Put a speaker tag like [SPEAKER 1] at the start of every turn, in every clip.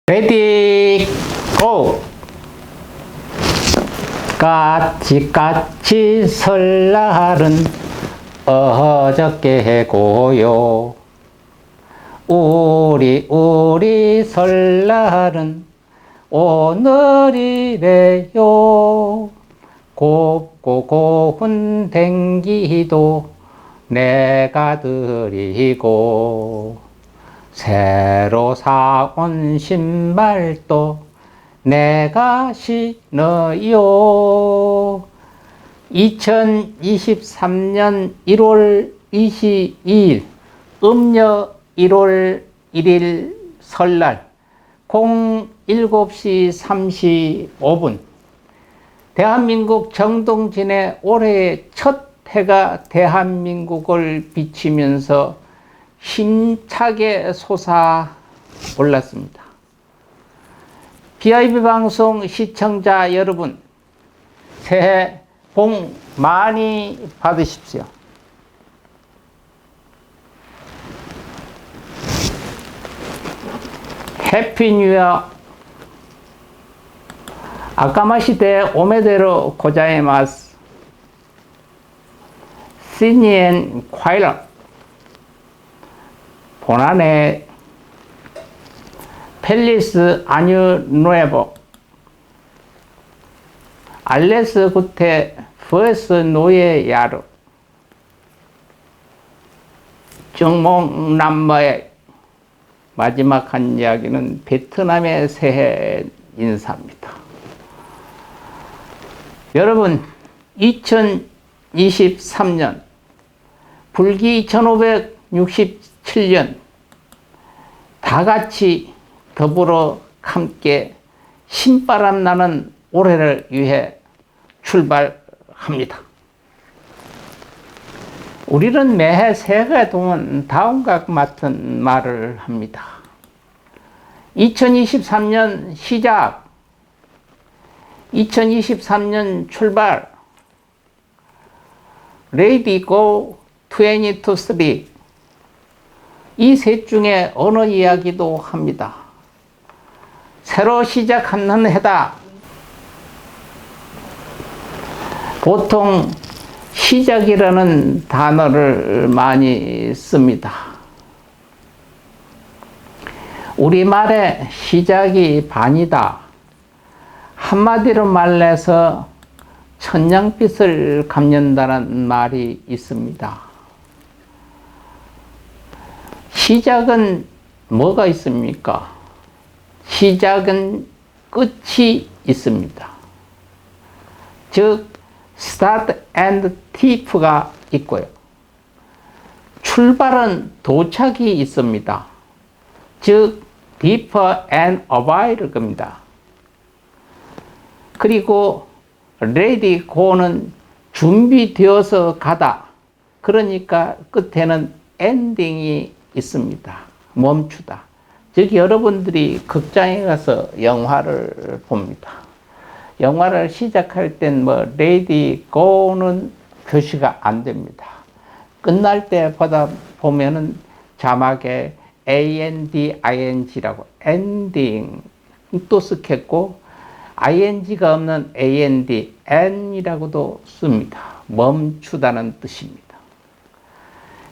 [SPEAKER 1] 레디 고! 까치까치 설날은 어저께고요. 우리 설날은 오늘이래요. 곱고 고운 댕기도 내가 드리고 새로 사온 신발도 내가 신어요. 2023년 1월 22일 음력 1월 1일 설날 07시 35분 대한민국 정동진의 올해의 첫 해가 대한민국을 비치면서 힘차게 솟아올랐습니다. BIB 방송 시청자 여러분, 새해 복 많이 받으십시오. 해피 뉴이어. 아까마시대 오메데로 고자이마스. 시니엔 콰이러. 보나네 펠리스 아뉴 누에보 알레스 구테 퍼스 노예 야르 정몽 남머의 마지막 한 이야기는 베트남의 새해 인사입니다. 여러분, 2023년 불기 1567년 다 같이 더불어 함께 신바람 나는 올해를 위해 출발합니다. 우리는 매해 새해 동안 다음과 같은 말을 합니다. 2023년 시작, 2023년 출발, Ready Go 2023. 이 셋 중에 어느 이야기도 합니다. 새로 시작하는 해다. 보통 시작이라는 단어를 많이 씁니다. 우리말에 시작이 반이다. 한마디로 말해서 천냥빚을 갚는다는 말이 있습니다. 시작은 뭐가 있습니까? 시작은 끝이 있습니다. 즉, start and tip가 있고요. 출발은 도착이 있습니다. 즉, deeper and arrival입니다. 그리고 ready go는 준비되어서 가다. 그러니까 끝에는 ending이 있습니다. 멈추다. 즉 여러분들이 극장에 가서 영화를 봅니다. 영화를 시작할 땐 ready go는 표시가 안 됩니다. 끝날 때 보면은 자막에 and, ing라고 ending 또 쓰겠고 ing가 없는 and, n이라고도 씁니다. 멈추다는 뜻입니다.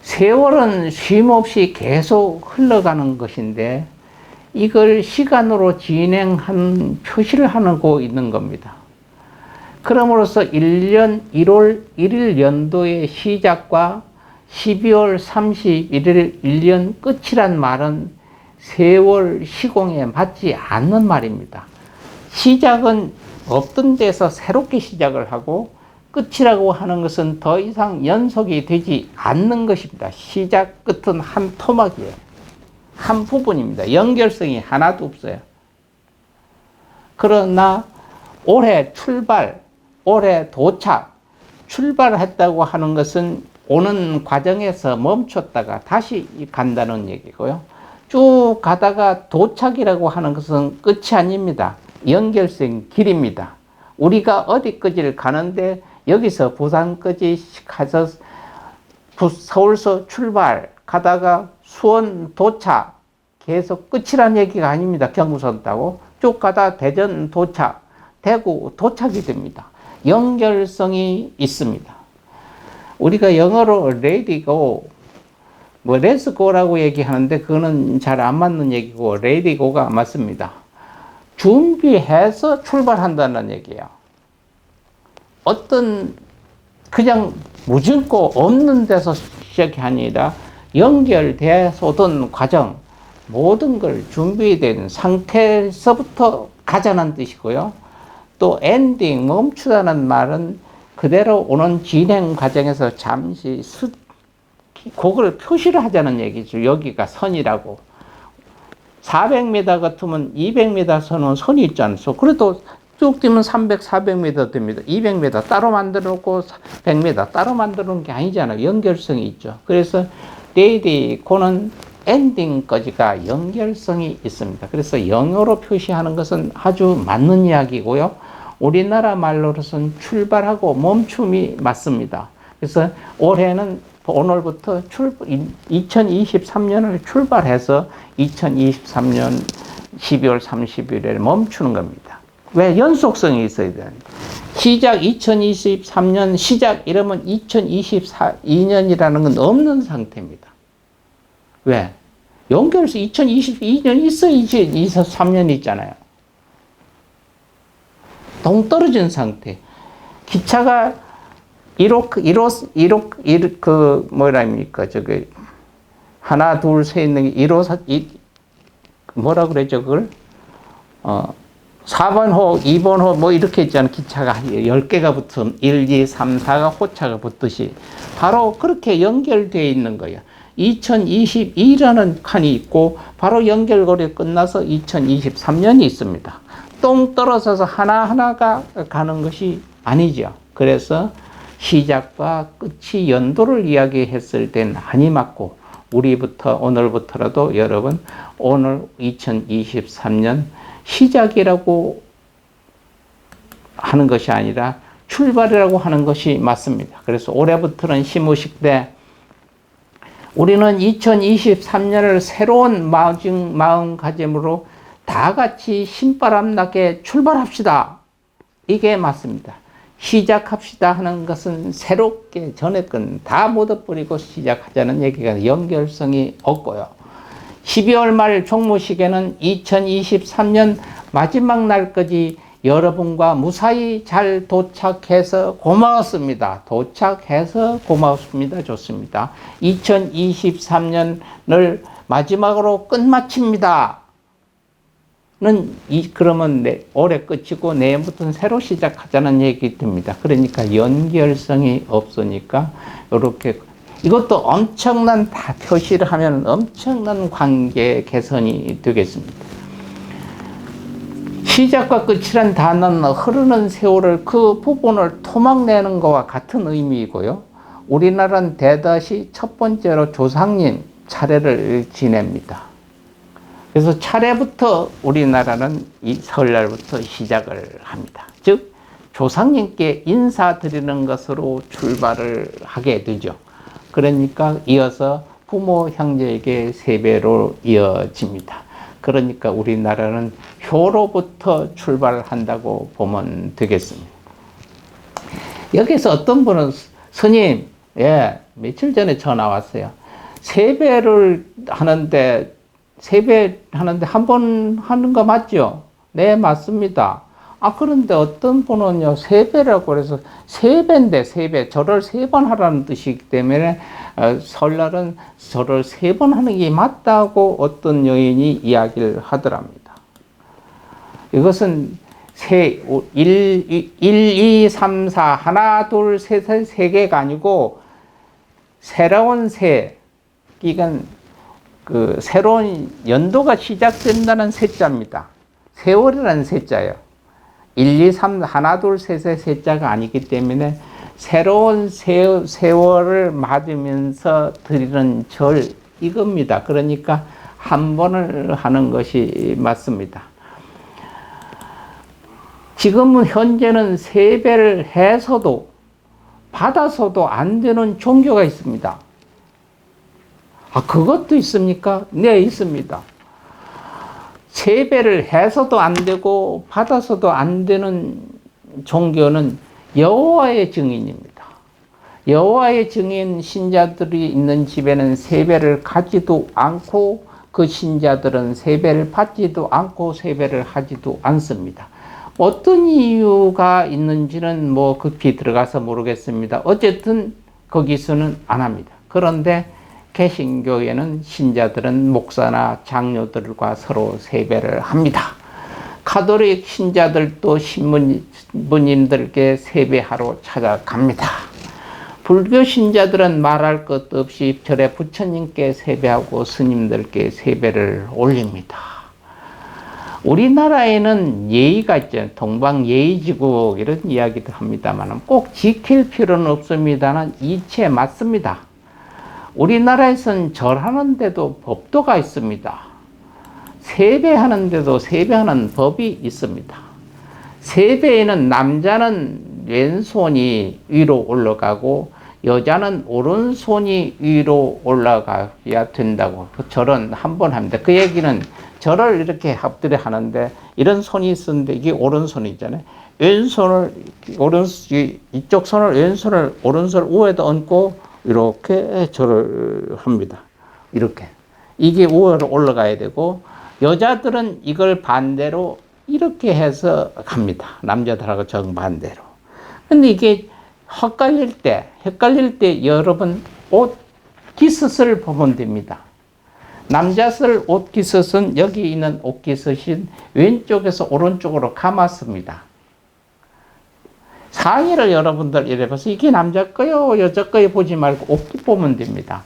[SPEAKER 1] 세월은 쉼없이 계속 흘러가는 것인데 이걸 시간으로 진행한 표시를 하고 있는 겁니다. 그럼으로써 1년 1월 1일 연도의 시작과 12월 31일 1년 끝이란 말은 세월 시공에 맞지 않는 말입니다. 시작은 없던 데서 새롭게 시작을 하고 끝이라고 하는 것은 더 이상 연속이 되지 않는 것입니다. 시작, 끝은 한 토막이에요. 한 부분입니다. 연결성이 하나도 없어요. 그러나 올해 출발, 올해 도착, 출발했다고 하는 것은 오는 과정에서 멈췄다가 다시 간다는 얘기고요. 쭉 가다가 도착이라고 하는 것은 끝이 아닙니다. 연결성 길입니다. 우리가 어디까지를 가는데 여기서 부산까지 가서 서울서 출발 가다가 수원 도착 계속 끝이란 얘기가 아닙니다. 경부선 타고 쭉 가다 대전 도착, 대구 도착이 됩니다. 연결성이 있습니다. 우리가 영어로 ready go, 뭐 let's go라고 얘기하는데 그거는 잘 안 맞는 얘기고 ready go가 맞습니다. 준비해서 출발한다는 얘기예요. 어떤 그냥 무심코 없는 데서 시작이 아니라 연결돼서 오던 과정, 모든 걸 준비된 상태에서부터 가자는 뜻이고요. 또 엔딩, 멈추다는 말은 그대로 오는 진행 과정에서 잠시 그걸 표시를 하자는 얘기죠. 여기가 선이라고. 400m 같으면 200m 선은 선이 있지 않소. 그래도 쭉 뛰면 300, 400m 됩니다. 200m 따로 만들어 놓고 100m 따로 만들어 놓은 게 아니잖아요. 연결성이 있죠. 그래서 레이디 고는 엔딩까지가 연결성이 있습니다. 그래서 영어로 표시하는 것은 아주 맞는 이야기고요. 우리나라 말로서는 출발하고 멈춤이 맞습니다. 그래서 올해는 오늘부터 2023년을 출발해서 2023년 12월 30일에 멈추는 겁니다. 왜? 연속성이 있어야 되는. 시작 2023년 시작 이러면 2024년이라는 건 없는 상태입니다. 왜? 연결해서 2022년 있어야 2023년 있잖아요. 동떨어진 상태. 기차가 뭐랍니까? 저기, 하나, 둘, 셋 있는 게 1호, 뭐라 그러죠, 그걸? 4번호, 2번호, 뭐 이렇게 있잖아요. 기차가 10개가 붙으면 1, 2, 3, 4가 호차가 붙듯이. 바로 그렇게 연결되어 있는 거예요. 2022라는 칸이 있고, 바로 연결고리 끝나서 2023년이 있습니다. 똥 떨어져서 하나하나가 가는 것이 아니죠. 그래서 시작과 끝이 연도를 이야기했을 땐 많이 맞고, 우리부터, 오늘부터라도 여러분, 오늘 2023년 시작이라고 하는 것이 아니라 출발이라고 하는 것이 맞습니다. 그래서 올해부터는 시무식 때 우리는 2023년을 새로운 마음가짐으로 다 같이 신바람 나게 출발합시다. 이게 맞습니다. 시작합시다 하는 것은 새롭게 전에 건 다 묻어버리고 시작하자는 얘기가 연결성이 없고요. 12월 말 종무식에는 2023년 마지막 날까지 여러분과 무사히 잘 도착해서 고마웠습니다. 도착해서 고마웠습니다. 좋습니다. 2023년을 마지막으로 끝마칩니다. 그러면 올해 끝이고 내일부터는 새로 시작하자는 얘기 듭니다. 그러니까 연결성이 없으니까 이렇게 이것도 엄청난 다 표시를 하면 엄청난 관계 개선이 되겠습니다. 시작과 끝이란 단어는 흐르는 세월을 그 부분을 토막내는 것과 같은 의미이고요. 우리나라는 대다시 첫 번째로 조상님 차례를 지냅니다. 그래서 차례부터 우리나라는 이 설날부터 시작을 합니다. 즉 조상님께 인사드리는 것으로 출발을 하게 되죠. 그러니까 이어서 부모 형제에게 세배로 이어집니다. 그러니까 우리나라는 효로부터 출발한다고 보면 되겠습니다. 여기서 어떤 분은 스님, 며칠 전에 전화 왔어요. 세배를 하는데 한 번 하는 거 맞죠? 네, 맞습니다. 그런데 어떤 분은요, 세배라고 해서 세배인데, 절을 3번 하라는 뜻이기 때문에, 설날은 절을 3번 하는 게 맞다고 어떤 여인이 이야기를 하더랍니다. 이것은 1, 2, 3, 4, 하나, 둘, 셋, 3개가 아니고, 새로운 이건 새로운 연도가 시작된다는 세자입니다. 세월이라는 세자예요. 1, 2, 3, 하나, 둘, 셋의 세자가 아니기 때문에 새로운 세월을 맞으면서 드리는 절, 이겁니다. 그러니까 한 번을 하는 것이 맞습니다. 지금은 현재는 세배를 해서도 받아서도 안 되는 종교가 있습니다. 그것도 있습니까? 네, 있습니다. 세배를 해서도 안 되고 받아서도 안 되는 종교는 여호와의 증인입니다. 여호와의 증인 신자들이 있는 집에는 세배를 가지도 않고 그 신자들은 세배를 받지도 않고 세배를 하지도 않습니다. 어떤 이유가 있는지는 뭐 급히 들어가서 모르겠습니다. 어쨌든 거기서는 안 합니다. 그런데 개신교에는 신자들은 목사나 장로들과 서로 세배를 합니다. 가톨릭 신자들도 신부님들께 세배하러 찾아갑니다. 불교 신자들은 말할 것 없이 절에 부처님께 세배하고 스님들께 세배를 올립니다. 우리나라에는 예의가 있죠. 동방예의지국 이런 이야기도 합니다만 꼭 지킬 필요는 없습니다는 이치에 맞습니다. 우리나라에서는 절하는데도 법도가 있습니다. 세배하는데도 세배하는 법이 있습니다. 세배에는 남자는 왼손이 위로 올라가고 여자는 오른손이 위로 올라가야 된다고 절은 한 번 합니다. 그 얘기는 절을 이렇게 엎드려 하는데 이런 손이 있었는데 이게 오른손이잖아요. 왼손을 이쪽 손을 왼손을 오른손 위에다 얹고 이렇게 절을 합니다. 이렇게 이게 위로 올라가야 되고 여자들은 이걸 반대로 이렇게 해서 갑니다. 남자들하고 정반대로. 근데 이게 헷갈릴 때 여러분 옷 기스를 보면 됩니다. 남자 쓸 옷 기스는 여기 있는 옷 기스신 왼쪽에서 오른쪽으로 감았습니다. 상의를 여러분들 이래 봐서 이게 남자 거요 여자 거요 보지 말고 옷 보면 됩니다.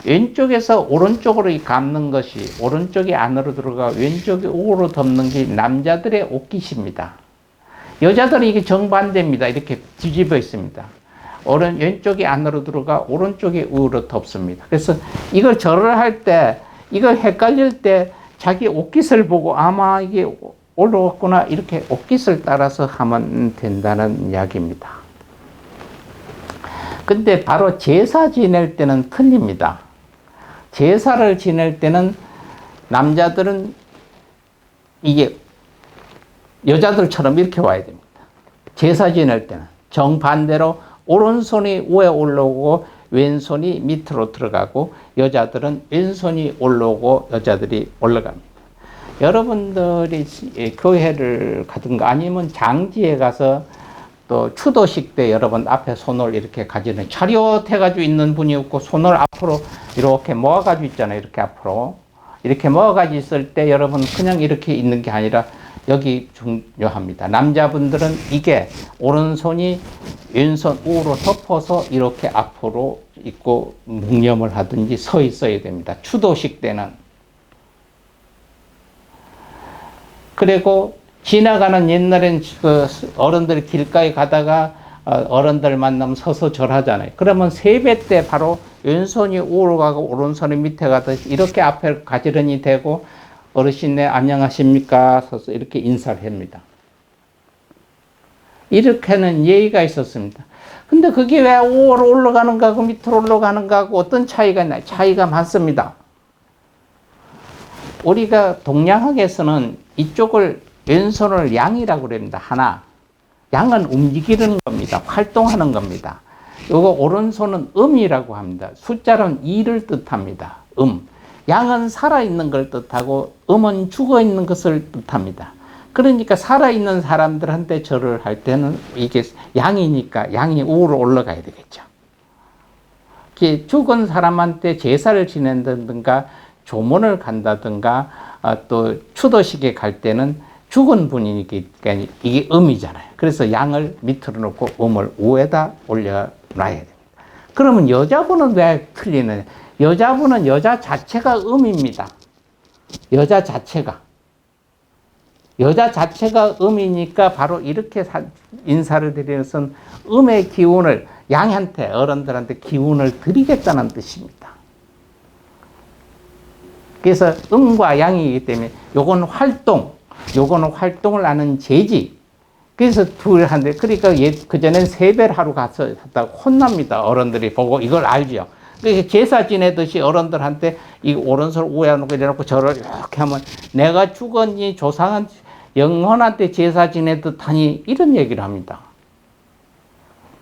[SPEAKER 1] 왼쪽에서 오른쪽으로 감는 것이 오른쪽이 안으로 들어가 왼쪽이 우로 덮는 게 남자들의 옷깃입니다. 여자들은 이게 정반대입니다. 이렇게 뒤집어 있습니다. 왼쪽이 안으로 들어가 오른쪽이 우로 덮습니다. 그래서 이걸 절을 할 때 이걸 헷갈릴 때 자기 옷깃을 보고 아마 이게 올라왔구나 이렇게 옷깃을 따라서 하면 된다는 이야기입니다. 근데 바로 제사 지낼 때는 틀립니다. 제사를 지낼 때는 남자들은 이게 여자들처럼 이렇게 와야 됩니다. 제사 지낼 때는 정반대로 오른손이 위에 올라오고 왼손이 밑으로 들어가고 여자들은 왼손이 올라오고 여자들이 올라갑니다. 여러분들이 교회를 가든가 아니면 장지에 가서 또 추도식 때 여러분 앞에 손을 이렇게 가지는 차렷 해가지고 있는 분이 없고 손을 앞으로 이렇게 모아가지고 있잖아요. 이렇게 앞으로 이렇게 모아가지고 있을 때 여러분 그냥 이렇게 있는 게 아니라 여기 중요합니다. 남자분들은 이게 오른손이 왼손 우로 덮어서 이렇게 앞으로 있고 묵념을 하든지 서 있어야 됩니다. 추도식 때는. 그리고 지나가는 옛날엔 그 어른들 길가에 가다가 어른들 만나면 서서 절하잖아요. 그러면 세배 때 바로 왼손이 우로 가고 오른손이 밑에 가듯이 이렇게 앞에 가지런히 대고 어르신네 안녕하십니까 서서 이렇게 인사를 합니다. 이렇게는 예의가 있었습니다. 근데 그게 왜 우로 올라가는가 하고 밑으로 올라가는가 하고 어떤 차이가 있나요? 차이가 많습니다. 우리가 동양학에서는 이쪽을 왼손을 양이라고 그럽니다. 하나. 양은 움직이는 겁니다. 활동하는 겁니다. 요거 오른손은 음이라고 합니다. 숫자는 2를 뜻합니다. 양은 살아있는 걸 뜻하고 음은 죽어있는 것을 뜻합니다. 그러니까 살아있는 사람들한테 절을 할 때는 이게 양이니까 양이 우로 올라가야 되겠죠. 죽은 사람한테 제사를 지낸다든가 조문을 간다든가 또 추도식에 갈 때는 죽은 분이니까 이게 음이잖아요. 그래서 양을 밑으로 놓고 음을 위에다 올려놔야 됩니다. 그러면 여자분은 왜 틀리느냐? 여자분은 여자 자체가 음입니다. 여자 자체가 음이니까 바로 이렇게 인사를 드리는 것은 음의 기운을 양한테 어른들한테 기운을 드리겠다는 뜻입니다. 그래서 음과 양이기 때문에 요거는 활동을 하는 재지. 그래서 둘한테 그러니까 그전엔 세배를 하러 가서 했다고 혼납니다. 어른들이 보고 이걸 알죠. 그러니까 제사 지내듯이 어른들한테 이 오른손을 우에놓고 이래놓고 절을 이렇게 하면 내가 죽었니 조상한 영혼한테 제사 지내듯 하니 이런 얘기를 합니다.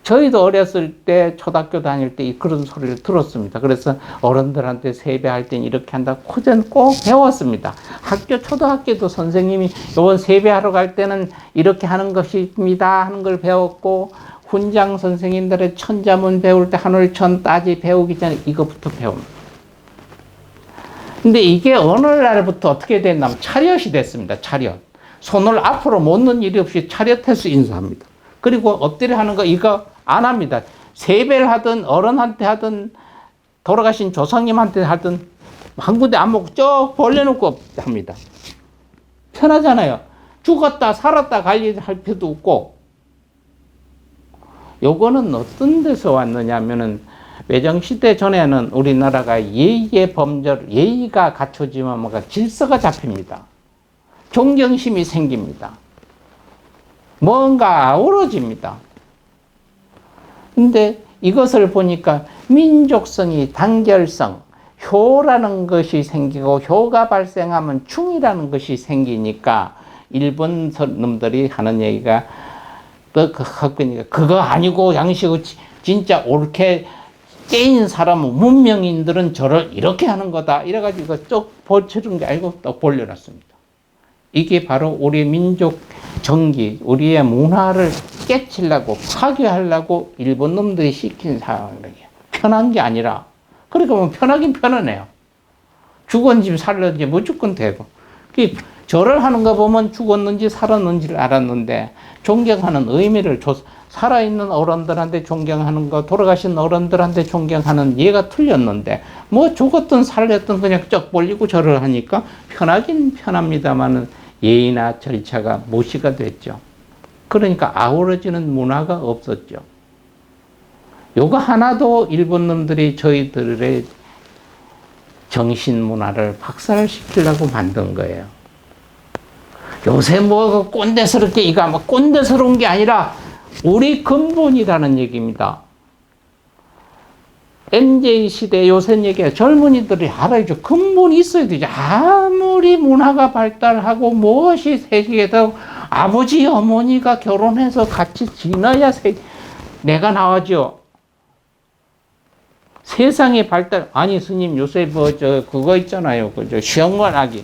[SPEAKER 1] 저희도 어렸을 때 초등학교 다닐 때 그런 소리를 들었습니다. 그래서 어른들한테 세배할 땐 이렇게 한다고 꼭 배웠습니다. 초등학교도 선생님이 요번 세배하러 갈 때는 이렇게 하는 것입니다 하는 걸 배웠고, 훈장 선생님들의 천자문 배울 때 한울천 따지 배우기 전에 이것부터 배웁니다. 근데 이게 어느 날부터 어떻게 됐냐면 차렷이 됐습니다. 차렷. 손을 앞으로 못 넣는 일이 없이 차렷해서 인사합니다. 그리고 엎드려 하는 거 이거 안 합니다. 세배를 하든 어른한테 하든 돌아가신 조상님한테 하든 한 군데 안 먹고 쭉 벌려놓고 합니다. 편하잖아요. 죽었다 살았다 관리할 필요도 없고. 요거는 어떤 데서 왔느냐 하면은 외정시대 전에는 우리나라가 예의의 범절, 예의가 갖춰지면 뭔가 질서가 잡힙니다. 존경심이 생깁니다. 뭔가 아우러집니다. 근데 이것을 보니까 민족성이 단결성, 효라는 것이 생기고 효가 발생하면 충이라는 것이 생기니까 일본 놈들이 하는 얘기가 그거 아니고 양식을 진짜 옳게 깨인 사람은 문명인들은 저를 이렇게 하는 거다. 이래가지고 쭉 버치는 게 아니고 또 벌려놨습니다. 이게 바로 우리 민족 정기, 우리의 문화를 깨치려고 파괴하려고 일본 놈들이 시킨 상황이에요. 편한 게 아니라. 그러니까 뭐 편하긴 편하네요. 죽었는지 살았는지 무조건 되고. 절을 하는 거 보면 죽었는지 살았는지를 알았는데 존경하는 의미를 줘. 살아있는 어른들한테 존경하는 거, 돌아가신 어른들한테 존경하는 얘가 틀렸는데 뭐 죽었든 살렸든 그냥 쩍 벌리고 절을 하니까 편하긴 편합니다만은 예의나 절차가 무시가 됐죠. 그러니까 아우러지는 문화가 없었죠. 요거 하나도 일본 놈들이 저희들의 정신 문화를 박살시키려고 만든 거예요. 요새 뭐 꼰대스럽게 이거 아마 꼰대스러운 게 아니라 우리 근본이라는 얘기입니다. MZ 시대 요새 얘기해 젊은이들이 알아야죠. 근본이 있어야 되죠. 아무리 문화가 발달하고 무엇이 세계에도 아버지 어머니가 결혼해서 같이 지내야 내가 나와죠. 세상의 발달 아니 스님 요새 뭐 그거 있잖아요. 그저 시험관 아기.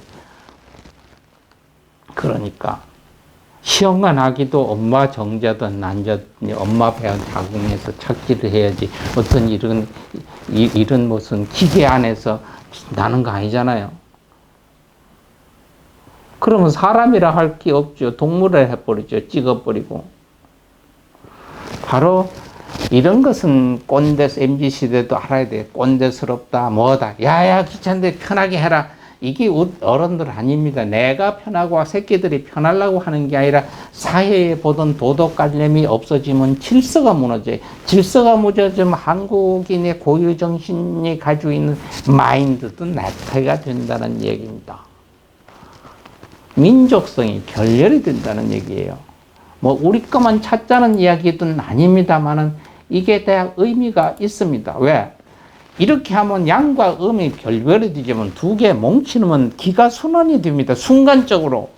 [SPEAKER 1] 그러니까 시험관 아기도 엄마 정자든 난자든 엄마 배운 자궁에서 착지를 해야지 어떤 이런 무슨 기계 안에서 나는 거 아니잖아요. 그러면 사람이라 할 게 없죠. 동물을 해버리죠. 찍어버리고. 바로 이런 것은 MZ 시대도 알아야 돼. 꼰대스럽다 뭐다. 야야 귀찮은데 편하게 해라. 이게 어른들 아닙니다. 내가 편하고 새끼들이 편하려고 하는 게 아니라 사회에 보던 도덕관념이 없어지면 질서가 무너져요. 질서가 무너지면 한국인의 고유정신이 가지고 있는 마인드도 낙태가 된다는 얘기입니다. 민족성이 결렬이 된다는 얘기예요. 뭐 우리 것만 찾자는 이야기는 아닙니다만은 이게 대학 의미가 있습니다. 왜? 이렇게 하면 양과 음이 결별이 되지만 두 개 뭉치면 기가 순환이 됩니다. 순간적으로.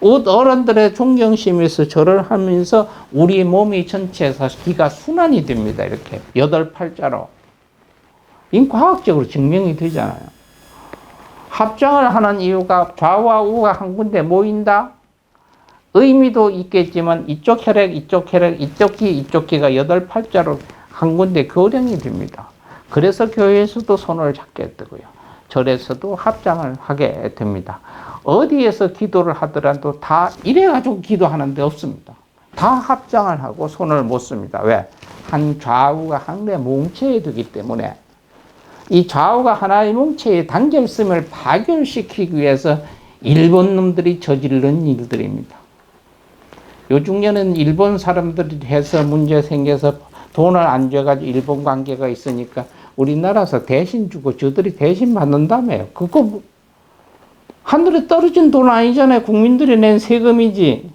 [SPEAKER 1] 어른들의 존경심에서 절을 하면서 우리 몸이 전체에서 기가 순환이 됩니다. 이렇게 8팔자로. 이건 과학적으로 증명이 되잖아요. 합장을 하는 이유가 좌와 우가 한 군데 모인다? 의미도 있겠지만 이쪽 혈액, 이쪽 혈액, 이쪽 기, 이쪽 기가 8팔자로 한 군데 교량이 됩니다. 그래서 교회에서도 손을 잡게 되고요. 절에서도 합장을 하게 됩니다. 어디에서 기도를 하더라도 다 이래가지고 기도하는 데 없습니다. 다 합장을 하고 손을 못 씁니다. 왜? 한 좌우가 하나의 뭉쳐야 되기 때문에 이 좌우가 하나의 뭉쳐의 단결성을 파괴시키기 위해서 일본 놈들이 저지른 일들입니다. 요중에는 일본 사람들이 해서 문제 생겨서 돈을 안 줘가지고 일본 관계가 있으니까 우리나라에서 대신 주고 저들이 대신 받는다며요. 그거 하늘에 떨어진 돈 아니잖아요. 국민들이 낸 세금이지.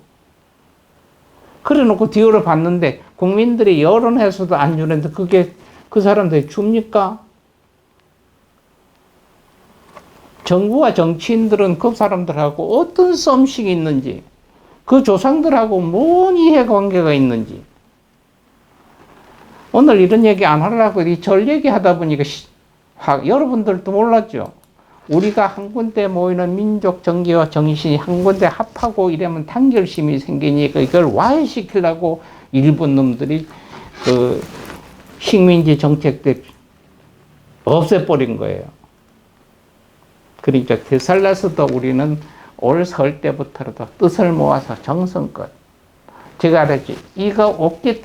[SPEAKER 1] 그래 놓고 뒤로 받는데 국민들이 여론해서도 안 주는데 그게 그 사람들이 줍니까? 정부와 정치인들은 그 사람들하고 어떤 썸씽이 있는지, 그 조상들하고 뭔 이해관계가 있는지. 오늘 이런 얘기 안 하려고 이 절 얘기하다 보니까 여러분들도 몰랐죠. 우리가 한 군데 모이는 민족 정기와 정신이 한 군데 합하고 이러면 단결심이 생기니까 이걸 와해시키려고 일본 놈들이 그 식민지 정책 때 없애버린 거예요. 그러니까 되살라서도 우리는 올 설 때부터라도 뜻을 모아서 정성껏. 제가 알았지. 이거 옷깃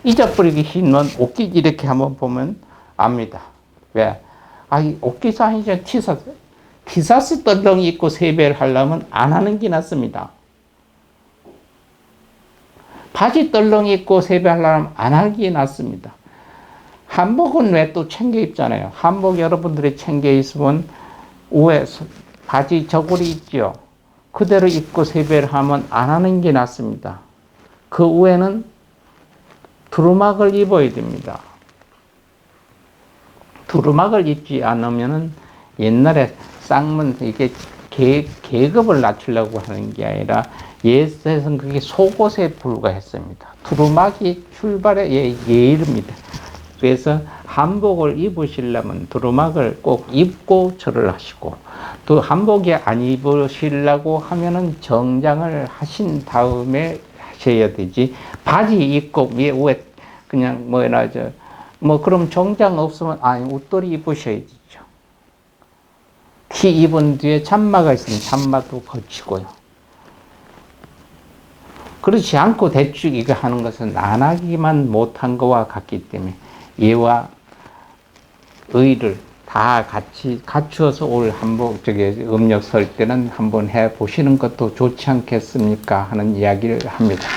[SPEAKER 1] 잊어버리기 쉬운 옷깃 이렇게 한번 보면 압니다. 왜? 이 옷깃 아니죠. 티사스 떨렁이 입고 세배를 하려면 안 하는 게 낫습니다. 바지 떨렁이 입고 세배하려면 안 하는 게 낫습니다. 한복은 왜 또 챙겨 입잖아요. 한복 여러분들이 챙겨 입으면 위에 바지 저고리 있죠. 그대로 입고 세배를 하면 안 하는 게 낫습니다. 그 위에는 두루마기를 입어야 됩니다. 두루마기를 입지 않으면은 옛날에 쌍문 이게 계급을 낮추려고 하는 게 아니라 옛에서는 그게 속옷에 불과했습니다. 두루마기 출발의 예의입니다. 그래서 한복을 입으시려면 두루마기를 꼭 입고 절을 하시고, 또 한복이 안 입으시려고 하면은 정장을 하신 다음에 하셔야 되지. 바지 입고 위에 그냥 그럼 정장 없으면 옷도리 입으셔야죠. 티 입은 뒤에 참마가 있으면 참마도 걸치고요. 그렇지 않고 대충 이거 하는 것은 안 하기만 못한 거와 같기 때문에 예와 의를 다 같이 갖추어서 올 한복 음력 설 때는 한번 해 보시는 것도 좋지 않겠습니까 하는 이야기를 합니다.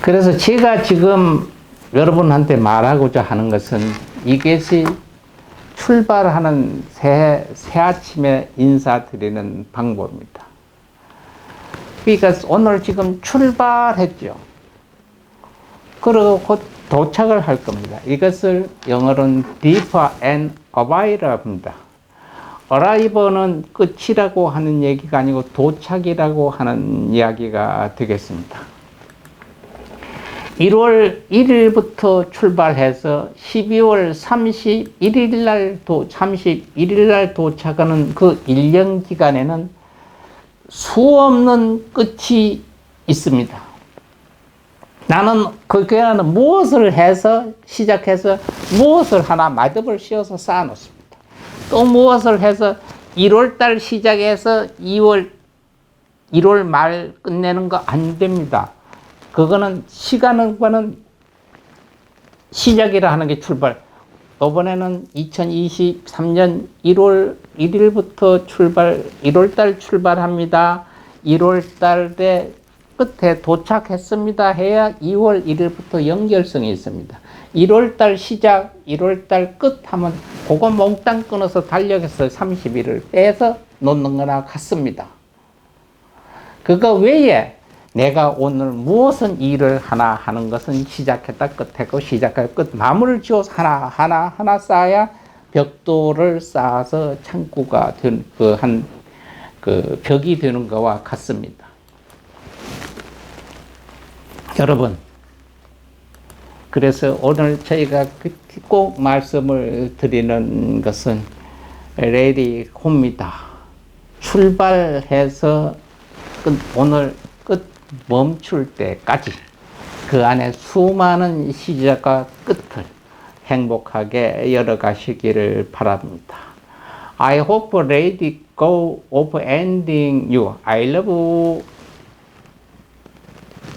[SPEAKER 1] 그래서 제가 지금 여러분한테 말하고자 하는 것은 이것이 출발하는 새 아침에 인사드리는 방법입니다. 그러니까 오늘 지금 출발했죠. 그리고 곧 도착을 할 겁니다. 이것을 영어로는 deeper and arrival이라고 합니다. arrival은 끝이라고 하는 얘기가 아니고 도착이라고 하는 이야기가 되겠습니다. 1월 1일부터 출발해서 12월 31일 날 도착하는 그 1년 기간에는 수없는 끝이 있습니다. 나는 그 기간은 무엇을 해서 시작해서 무엇을 하나 마듭을 씌워서 쌓아놓습니다. 또 무엇을 해서 1월달 시작해서 1월 말 끝내는 거 안 됩니다. 그거는 시간과는 시작이라 하는 게 출발. 이번에는 2023년 1월 1일부터 1월달 출발합니다. 1월달에 끝에 도착했습니다 해야 2월 1일부터 연결성이 있습니다. 1월달 시작, 1월달 끝 하면 그거 몽땅 끊어서 달력에서 30일을 빼서 놓는 거나 같습니다. 그거 외에 내가 오늘 무엇은 일을 하나 하는 것은 시작했다 끝했고 시작했다 끝 마무리를 지어서 하나 쌓아야 벽돌을 쌓아서 창고가 된 그 벽이 되는 것과 같습니다. 여러분, 그래서 오늘 저희가 꼭 말씀을 드리는 것은 레디 홈입니다. 출발해서 오늘 끝 멈출 때까지 그 안에 수많은 시작과 끝을 행복하게 열어가시기를 바랍니다. I hope ready go of ending you. I love